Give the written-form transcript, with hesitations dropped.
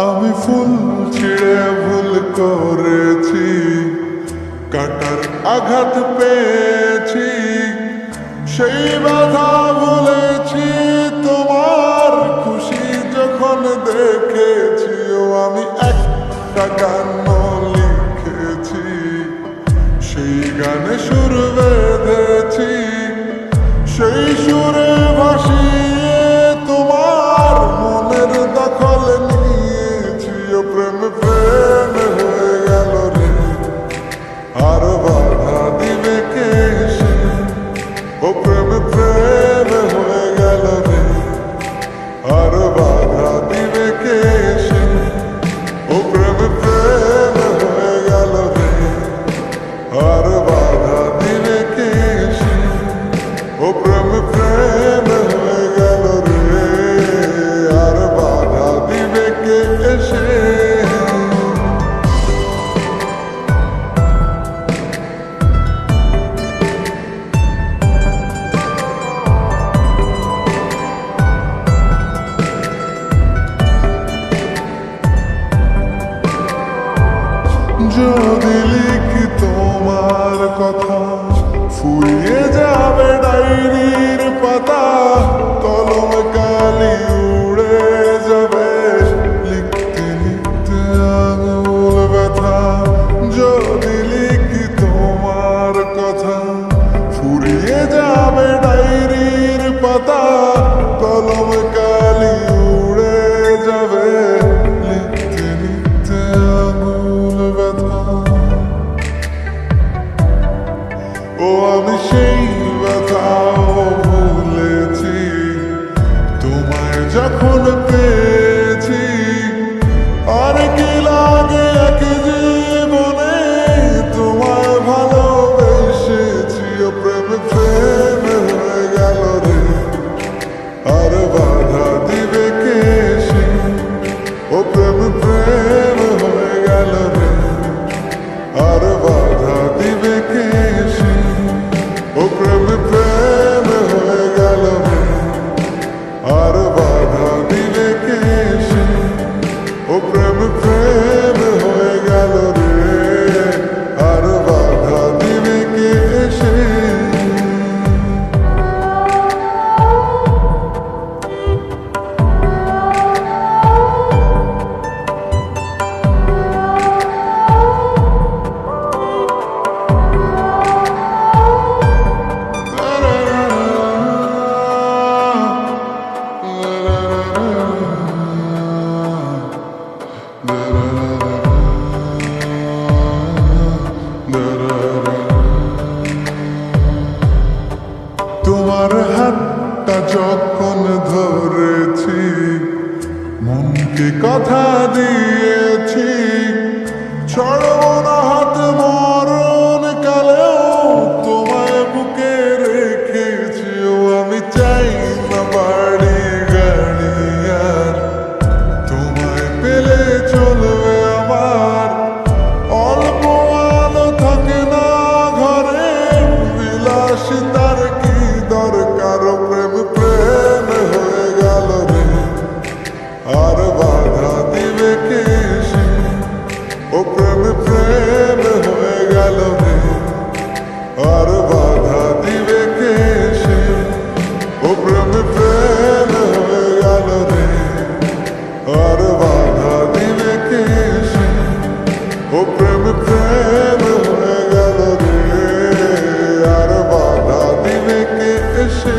আমি ফুল ছিঁড়ে ভুল করেছি, কাটার আঘাত পেয়েছি, সেই বাধা ভুলেছি। তোমার খুশি যখন দেখেছি, ও আমি একটা গান লিখেছি, সেই গানে সুর বেঁধেছি, সেই সুরে ভাসিয়ে তোমার মনের দখল নিয়েছি। ও প্রেম প্রেম হয়ে গেল রে, আর বাধা দিবে কে সে? ও প্রেম প্রেম হয়ে গেল রে, আর বাধা দিবে কে সে? ও প্রেম প্রেম হয়ে গেল রে, আর বাধা দিবে কে সে? ও প্রেম প্রেম হয়ে গেল রে, আর বাধা দিবে কে সে? যদি লিখি তোমার কথা, ফুরিয়ে যাবে ডায়েরির পাতা, কলম কালি উড়ে যাবে, লিখতে লিখতে আঙুল ব্যথা। যদি লিখি তোমার কথা, ফুরিয়ে যাবে ডায়েরির পাতা, কলম কালি উড়ে যাবে, লিখতে লিখতে আঙুল ব্যথা। ও আমি সেই ব্যথাও ভুলেছি, তোমায় যখন পেয়েছি। আর কি লাগে এক জীবনে, তোমায় ভালোবেসেছি। ও প্রেম প্রেম হয়ে গেল রে, আর বাধা দিবে কে সে? ও প্রেম প্রেম হয়ে গেল রে, আর বাধা দিবে কে সে? ও প্রেম প্রেম হয়ে গেল রে, আর বাধা দিবে কে সে? ও প্রেম প্রেম হয়ে গেল রে, আর বাধা দিবে কে সে? তোমার হাতটা যখন ধরেছি, মনকে কথা দিয়েছি, ছড়ব না হাত মরণ কালেও, তোমায় বুকে রেখেছি। ও আমি চাই না বাড়ি গাড়ি আর, তোমায় পেলে চলবে আমার। অল্প আলো থাকে না ঘরে, বিলাসিতার কি দরকার? প্রেম প্রেম হয়ে গেল রে, আর বাধা দিবে কে সে? ও প্রেম প্রেম হয়ে গেল রে, আর বাধা দিবে কে সে? ও প্রেম প্রেম হয়ে গেল রে, আর বাধা দিবে কে সে? ও প্রেম প্রেম হয়ে গেল রে, আর বাধা দিবে কে সে?